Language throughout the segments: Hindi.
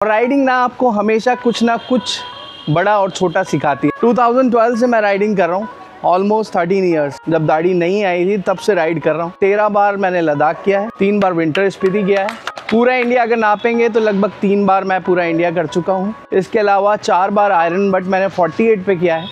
राइडिंग ना आपको हमेशा कुछ ना कुछ बड़ा और छोटा सिखाती है। 2012 से मैं राइडिंग कर रहा हूँ, ऑलमोस्ट 13 ईयर्स। जब दाढ़ी नहीं आई थी तब से राइड कर रहा हूँ। 13 बार मैंने लद्दाख किया है, 3 बार विंटर स्पीति किया है। पूरा इंडिया अगर नापेंगे तो लगभग 3 बार मैं पूरा इंडिया कर चुका हूँ। इसके अलावा 4 बार आयरन बट मैंने 48 पे किया है।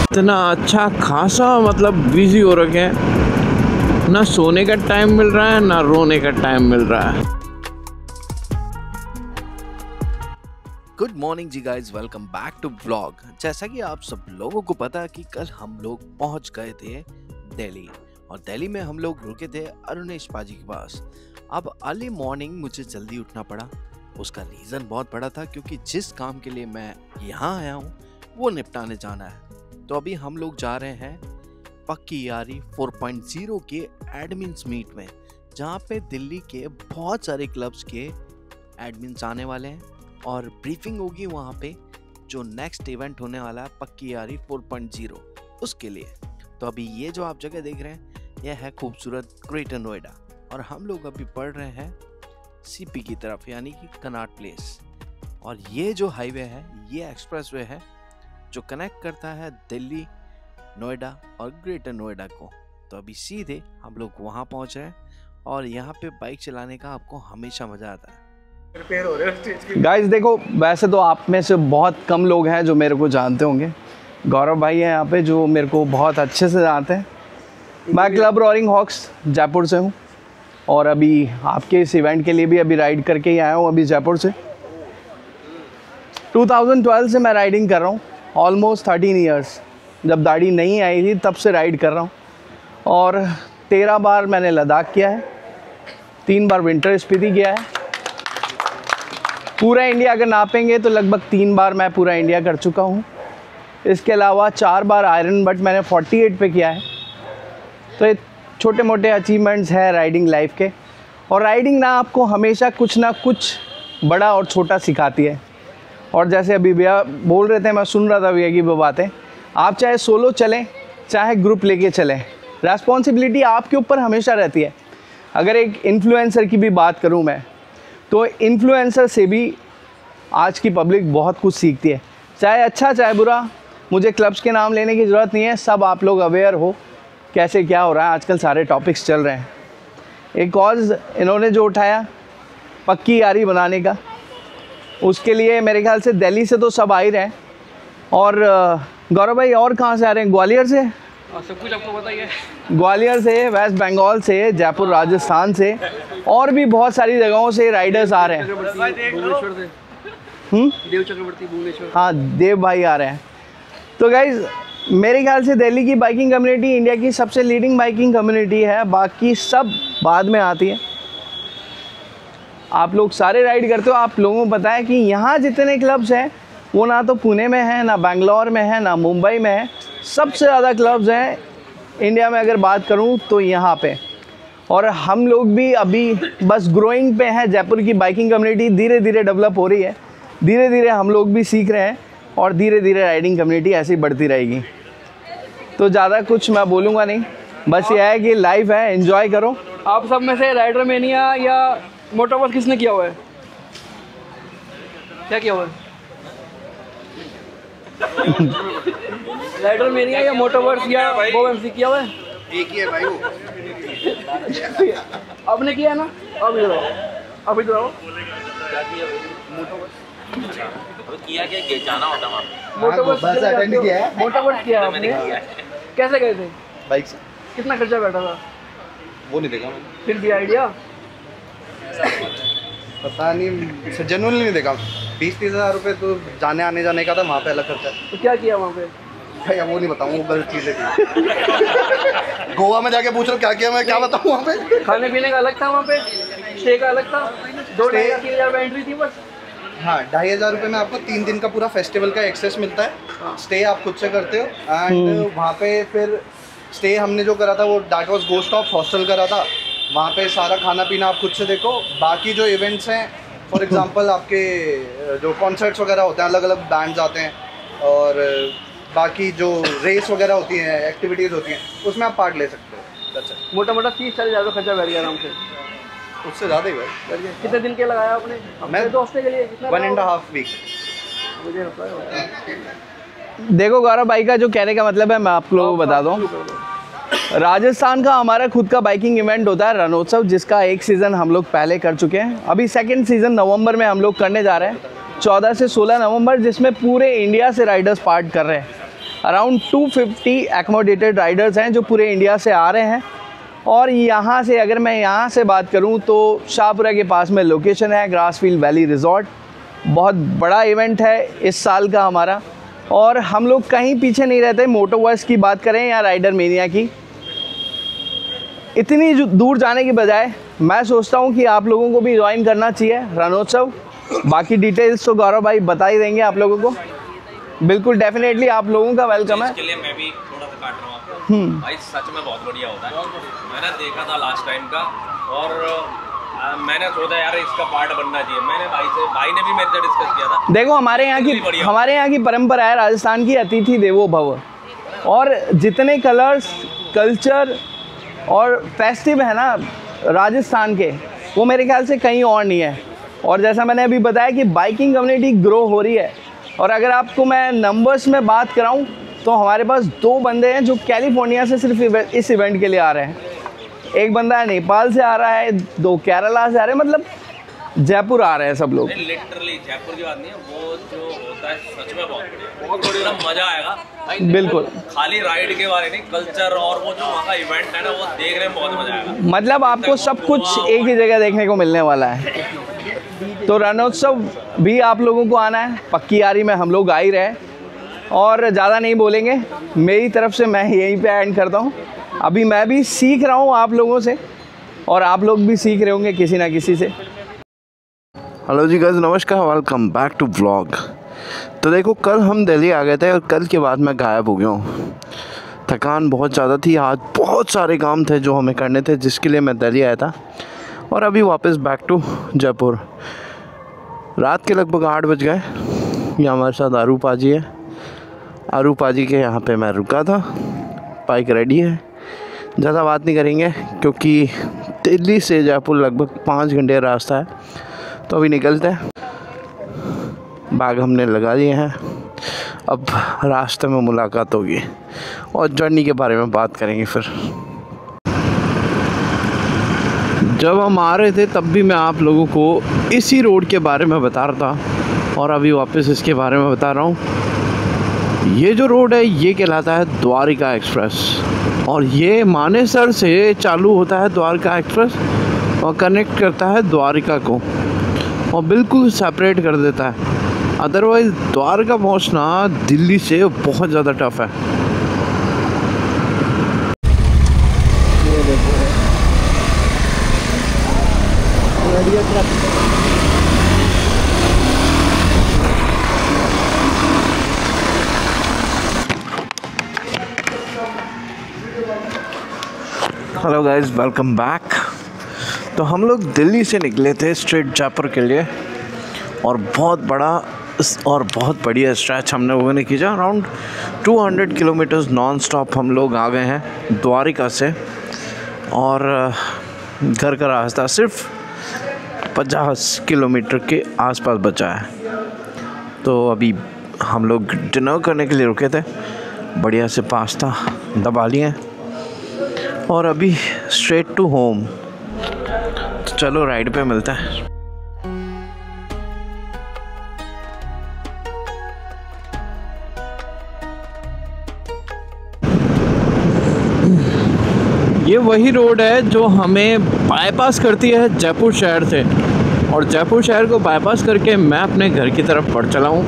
इतना अच्छा खासा मतलब बिजी हो रखे हैं, ना सोने का टाइम मिल रहा है ना रोने का टाइम मिल रहा है। Good morning ji guys, welcome back to vlog. जैसा कि आप सब लोगों को पता है कि कल हम लोग पहुंच गए थे दिल्ली, और दिल्ली में हम लोग रुके थे अरुणेश पाजी के पास। अब अर्ली मॉर्निंग मुझे जल्दी उठना पड़ा। उसका रीज़न बहुत बड़ा था, क्योंकि जिस काम के लिए मैं यहाँ आया हूँ वो निपटाने जाना है। तो अभी हम लोग जा रहे हैं पक्की यारी 4.0 के एडमिन्स मीट में, जहाँ पे दिल्ली के बहुत सारे क्लब्स के एडमिन्स आने वाले हैं और ब्रीफिंग होगी वहाँ पे, जो नेक्स्ट इवेंट होने वाला है पक्की यारी 4.0 उसके लिए। तो अभी ये जो आप जगह देख रहे हैं यह है खूबसूरत ग्रेटर नोएडा, और हम लोग अभी बढ़ रहे हैं सीपी की तरफ, यानी कि कनॉट प्लेस। और ये जो हाईवे है ये एक्सप्रेसवे है जो कनेक्ट करता है दिल्ली, नोएडा और ग्रेटर नोएडा को। तो अभी सीधे हम लोग वहाँ पहुँच रहे हैं, और यहाँ पे बाइक चलाने का आपको हमेशा मज़ा आता है। गाइस देखो, वैसे तो आप में से बहुत कम लोग हैं जो मेरे को जानते होंगे। गौरव भाई हैं यहाँ पे जो मेरे को बहुत अच्छे से जानते हैं। मैं क्लब रॉरिंग हॉक्स जयपुर से हूँ, और अभी आपके इस इवेंट के लिए भी अभी राइड करके ही आया हूँ अभी जयपुर से। 2012 से मैं राइडिंग कर रहा हूँ, ऑलमोस्ट 13 ईयर्स। जब दाढ़ी नहीं आई थी तब से राइड कर रहा हूँ, और 13 बार मैंने लद्दाख किया है, 3 बार विंटर स्पीति किया है। पूरा इंडिया अगर नापेंगे तो लगभग 3 बार मैं पूरा इंडिया कर चुका हूँ। इसके अलावा 4 बार आयरन बट मैंने 48 पे किया है। तो ये छोटे मोटे अचीवमेंट्स हैं राइडिंग लाइफ के। और राइडिंग ना आपको हमेशा कुछ ना कुछ बड़ा और छोटा सिखाती है। और जैसे अभी भैया बोल रहे थे, मैं सुन रहा था भैया की वो बातें, आप चाहे सोलो चलें चाहे ग्रुप लेके चलें, रेस्पॉन्सिबिलिटी आपके ऊपर हमेशा रहती है। अगर एक इन्फ्लुएंसर की भी बात करूं मैं, तो इन्फ्लुएंसर से भी आज की पब्लिक बहुत कुछ सीखती है, चाहे अच्छा चाहे बुरा। मुझे क्लब्स के नाम लेने की ज़रूरत नहीं है, सब आप लोग अवेयर हो कैसे क्या हो रहा है। आजकल सारे टॉपिक्स चल रहे हैं। एक कॉज इन्होंने जो उठाया पक्की यारी बनाने का, उसके लिए मेरे ख्याल से दिल्ली से तो सब आ ही रहे हैं। और गौरव भाई और कहाँ से आ रहे हैं? ग्वालियर से? सब कुछ आपको बताइए। ग्वालियर से, वेस्ट बंगाल से, जयपुर राजस्थान से, और भी बहुत सारी जगहों से राइडर्स आ रहे हैं। भुवनेश्वर से, देव चक्रवर्ती भुवनेश्वर। हाँ, देव भाई आ रहे हैं। तो गाइज मेरे ख्याल से दिल्ली की बाइकिंग कम्युनिटी इंडिया की सबसे लीडिंग बाइकिंग कम्युनिटी है, बाकी सब बाद में आती है। आप लोग सारे राइड करते हो, आप लोगों को पता है कि यहाँ जितने क्लब्स हैं वो ना तो पुणे में है, ना बेंगलोर में है, ना मुंबई में है। सबसे ज़्यादा क्लब्स हैं इंडिया में अगर बात करूँ तो यहाँ पे। और हम लोग भी अभी बस ग्रोइंग पे हैं। जयपुर की बाइकिंग कम्युनिटी धीरे धीरे डेवलप हो रही है, धीरे धीरे हम लोग भी सीख रहे हैं, और धीरे धीरे राइडिंग कम्युनिटी ऐसे ही बढ़ती रहेगी। तो ज़्यादा कुछ मैं बोलूँगा नहीं, बस ये है कि लाइफ है, एंजॉय करो। आप सब में से राइडर मेनिया या मोटरवर्स किसने किया हुआ है? क्या किया हुआ है? राइडर मेनिया या मोटरवर्स या बोएमसी किया हुआ है? एक ही है भाई वो। आपने किया है ना? अब इधर आओ, अब इधर आओ। किया क्या जाना होता वहाँ? मोटरवर्स किया है? मोटरवर्स किया है आपने? कैसे गए थे? बाइक से। कितना खर्चा बैठा था? वो नहीं देखा मैंने। फिर भी आइडिया? पता नहीं, जेन्युइनली नहीं देखा। 20-30 हज़ार रुपये तो आने जाने का था, वहाँ पे अलग खर्चा। तो क्या किया वहाँ पे? भैया वो नहीं बताऊँ, वो गलत चीज़ें थी। गोवा में जाके पूछ रहा हूँ क्या किया, मैं क्या बताऊँ वहाँ पे। खाने पीने का अलग था वहाँ पे, स्टे का अलग था, 2-3 हज़ार एंट्री थी बस। हाँ, 2,500 रुपये में आपको 3 दिन का पूरा फेस्टिवल का एक्सेस मिलता है। स्टे आप खुद से करते हो, एंड वहाँ पे फिर स्टे हमने जो करा था वो that was ghost of hostel करा था। वहाँ पे सारा खाना पीना आप खुद से देखो। बाकी जो इवेंट्स हैं, फॉर एग्जांपल आपके जो कॉन्सर्ट्स वगैरह होते हैं, अलग अलग बैंड्स आते हैं, और बाकी जो रेस वगैरह होती हैं, एक्टिविटीज़ होती हैं, उसमें आप पार्ट ले सकते हो। मोटा मोटा 30-40 हज़ार खर्चा बैठ गया आराम से। उससे ज़्यादा ही भाई। बैठ गया। कितने दिन के लगाया आपने? मैं 2 हफ्ते के लिए कितना? 1.5 वीक। मुझे होता है। देखो गौरव भाई का जो कहने का मतलब है मैं आप लोगों को बता दूं। राजस्थान का हमारा खुद का बाइकिंग इवेंट होता है रणोत्सव, जिसका एक सीज़न हम लोग पहले कर चुके हैं। अभी सेकंड सीज़न नवंबर में हम लोग करने जा रहे हैं, 14 से 16 नवंबर, जिसमें पूरे इंडिया से राइडर्स पार्ट कर रहे हैं। अराउंड 250 एकोमोडेटेड राइडर्स हैं जो पूरे इंडिया से आ रहे हैं। और यहाँ से अगर मैं यहाँ से बात करूँ तो शाहपुरा के पास में लोकेशन है ग्रासफील्ड वैली रिजॉर्ट। बहुत बड़ा इवेंट है इस साल का हमारा, और हम लोग कहीं पीछे नहीं रहते। मोटोवर्स की बात करें या राइडर मेनिया की, इतनी दूर जाने के बजाय मैं सोचता हूँ कि आप लोगों को भी ज्वाइन करना चाहिए रणोत्सव। बाकी डिटेल्स तो गौरव भाई बता ही देंगे आप लोगों को। बिल्कुल डेफिनेटली आप लोगों का वेलकम है। इसके लिए मैं भी थोड़ा सा काट रहा हूँ आपको। भाई सच में बहुत बढ़िया होता है। मैंने देखा था लास्ट टाइम का, और मैंने सोचा यार इसका पार्ट बनना चाहिए। मैंने भाई ने भी मेरे से डिस्कस किया था। देखो हमारे यहाँ की परंपरा है राजस्थान की, अतिथि देवो भव। और जितने कलर्स, कल्चर और फेस्टिव है ना राजस्थान के, वो मेरे ख्याल से कहीं और नहीं है। और जैसा मैंने अभी बताया कि बाइकिंग कम्युनिटी ग्रो हो रही है। और अगर आपको मैं नंबर्स में बात कराऊं तो हमारे पास 2 बंदे हैं जो कैलिफोर्निया से सिर्फ इस इवेंट के लिए आ रहे हैं। एक बंदा नेपाल से आ रहा है, 2 केरला से आ रहे हैं, मतलब जयपुर आ रहे हैं सब लोग। लिटरली जयपुर की बात नहीं है, वो जो होता है सच में बहुत बढ़िया, मजा आएगा। बिल्कुल, खाली राइड के बारे नहीं, कल्चर और वो जो वहाँ का इवेंट है ना, वो देखने में बहुत मजा आएगा। मतलब आपको सब कुछ एक ही जगह देखने को मिलने वाला है। तो रणोत्सव भी आप लोगों को आना है, पक्की यारी में हम लोग आ ही रहे। और ज़्यादा नहीं बोलेंगे, मेरी तरफ से मैं यहीं पे एंड करता हूँ। अभी मैं भी सीख रहा हूँ आप लोगों से, और आप लोग भी सीख रहे होंगे किसी ना किसी से। हेलो जी गाइस, नमस्कार, वेलकम बैक टू व्लॉग। तो देखो कल हम दिल्ली आ गए थे और कल के बाद मैं गायब हो गया हूँ। थकान बहुत ज़्यादा थी, आज बहुत सारे काम थे जो हमें करने थे, जिसके लिए मैं दिल्ली आया था। और अभी वापस बैक टू जयपुर। रात के लगभग 8 बज गए। यहाँ हमारे साथ आरू पाजी है। आरू पाजी के यहाँ पे मैं रुका था। बाइक रेडी है। ज़्यादा बात नहीं करेंगे क्योंकि दिल्ली से जयपुर लगभग 5 घंटे रास्ता है। तो अभी निकलते हैं। बैग हमने लगा लिए हैं। अब रास्ते में मुलाकात होगी और जर्नी के बारे में बात करेंगे। फिर जब हम आ रहे थे तब भी मैं आप लोगों को इसी रोड के बारे में बता रहा था, और अभी वापस इसके बारे में बता रहा हूँ। ये जो रोड है ये कहलाता है द्वारिका एक्सप्रेस, और ये मानेसर से चालू होता है द्वारका एक्सप्रेस और कनेक्ट करता है द्वारिका को, और बिल्कुल सेपरेट कर देता है। अदरवाइज़ द्वारका पहुँचना दिल्ली से बहुत ज़्यादा टफ है। Hello guys, welcome back. तो हम लोग दिल्ली से निकले थे स्ट्रेट जयपुर के लिए, और बहुत बड़ा और बहुत बढ़िया स्ट्रेच हम लोगों ने खींचा। अराउंड 200 किलोमीटर्स नॉन स्टॉप हम लोग आ गए हैं द्वारिका से, और घर का रास्ता सिर्फ 50 किलोमीटर के आसपास बचा है। तो अभी हम लोग डिनर करने के लिए रुके थे, बढ़िया से पास्ता दबा लिए, और अभी स्ट्रेट टू होम। तो चलो राइड पे मिलते हैं। ये वही रोड है जो हमें बाईपास करती है जयपुर शहर से, और जयपुर शहर को बाईपास करके मैं अपने घर की तरफ बढ़ चला हूँ।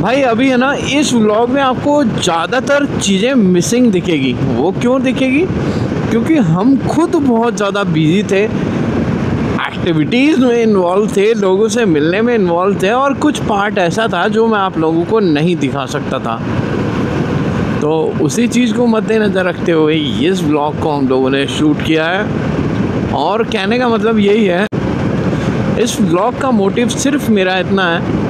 भाई अभी है ना, इस व्लॉग में आपको ज़्यादातर चीज़ें मिसिंग दिखेगी। वो क्यों दिखेगी? क्योंकि हम खुद बहुत ज़्यादा बिजी थे, एक्टिविटीज़ में इन्वॉल्व थे, लोगों से मिलने में इन्वॉल्व थे, और कुछ पार्ट ऐसा था जो मैं आप लोगों को नहीं दिखा सकता था। तो उसी चीज़ को मद्देनज़र रखते हुए इस व्लॉग को हम लोगों ने शूट किया है। और कहने का मतलब यही है, इस व्लॉग का मोटिव सिर्फ मेरा इतना है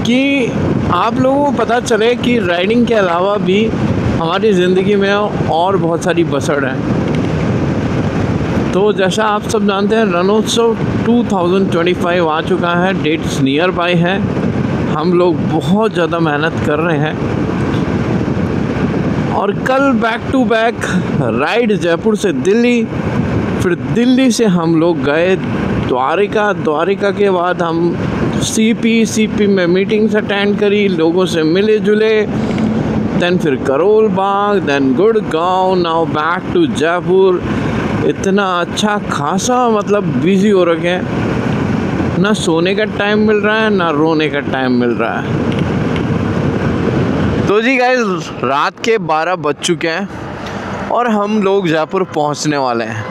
कि आप लोगों को पता चले कि राइडिंग के अलावा भी हमारी ज़िंदगी में और बहुत सारी बसड़ है। तो जैसा आप सब जानते हैं रणोत्सव 2025 आ चुका है, डेट्स नियर बाय है। हम लोग बहुत ज़्यादा मेहनत कर रहे हैं और कल back to back ride Jaipur से दिल्ली, फिर दिल्ली से हम लोग गए द्वारिका। द्वारिका के बाद हम सीपी में मीटिंग्स अटेंड करी, लोगों से मिले जुले, देन फिर Karol Bagh, then Gurgaon, now back to Jaipur. इतना अच्छा खासा मतलब बिजी हो रखे हैं, ना सोने का टाइम मिल रहा है ना रोने का टाइम मिल रहा है। तो जी गाइस रात के 12 बज चुके हैं और हम लोग जयपुर पहुंचने वाले हैं।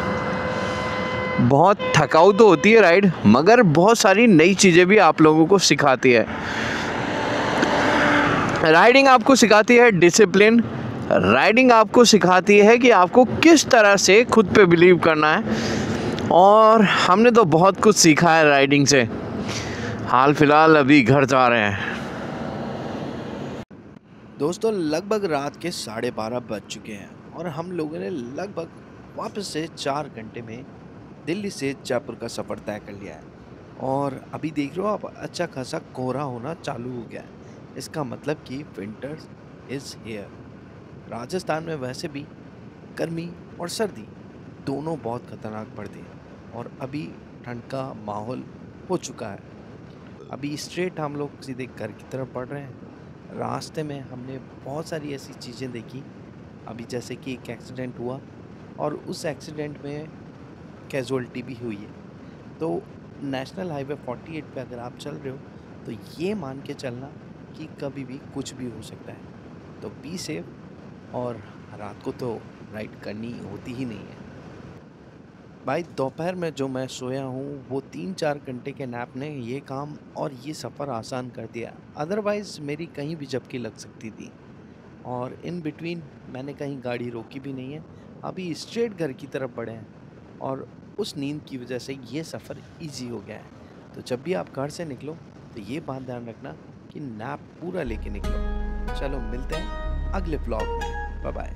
बहुत थकाऊ तो होती है राइड, मगर बहुत सारी नई चीज़ें भी आप लोगों को सिखाती है। राइडिंग आपको सिखाती है डिसिप्लिन, राइडिंग आपको सिखाती है कि आपको किस तरह से खुद पे बिलीव करना है, और हमने तो बहुत कुछ सीखा है राइडिंग से। हाल फिलहाल अभी घर जा रहे हैं। दोस्तों लगभग रात के 12:30 बज चुके हैं और हम लोगों ने लगभग वापस से 4 घंटे में दिल्ली से जयपुर का सफ़र तय कर लिया है। और अभी देख रहे हो आप, अच्छा खासा कोहरा होना चालू हो गया है। इसका मतलब कि विंटर इज़ हियर। राजस्थान में वैसे भी गर्मी और सर्दी दोनों बहुत ख़तरनाक पड़ती है और अभी ठंड का माहौल हो चुका है। अभी स्ट्रेट हम लोग सीधे घर की तरफ बढ़ रहे हैं। रास्ते में हमने बहुत सारी ऐसी चीज़ें देखी, अभी जैसे कि एक एक्सीडेंट हुआ और उस एक्सीडेंट में कैजुअल्टी भी हुई है। तो नेशनल हाईवे 48 पे अगर आप चल रहे हो तो ये मान के चलना कि कभी भी कुछ भी हो सकता है। तो बी सेफ, और रात को तो राइड करनी होती ही नहीं है भाई। दोपहर में जो मैं सोया हूँ वो 3-4 घंटे के नैप ने ये काम और ये सफ़र आसान कर दिया। अदरवाइज़ मेरी कहीं भी झपकी लग सकती थी, और इन बिटवीन मैंने कहीं गाड़ी रोकी भी नहीं है। अभी स्ट्रेट घर की तरफ बढ़े हैं और उस नींद की वजह से ये सफ़र इजी हो गया है। तो जब भी आप घर से निकलो तो ये बात ध्यान रखना कि नैप पूरा लेके निकलो। चलो मिलते हैं अगले व्लॉग में, बाय बाय।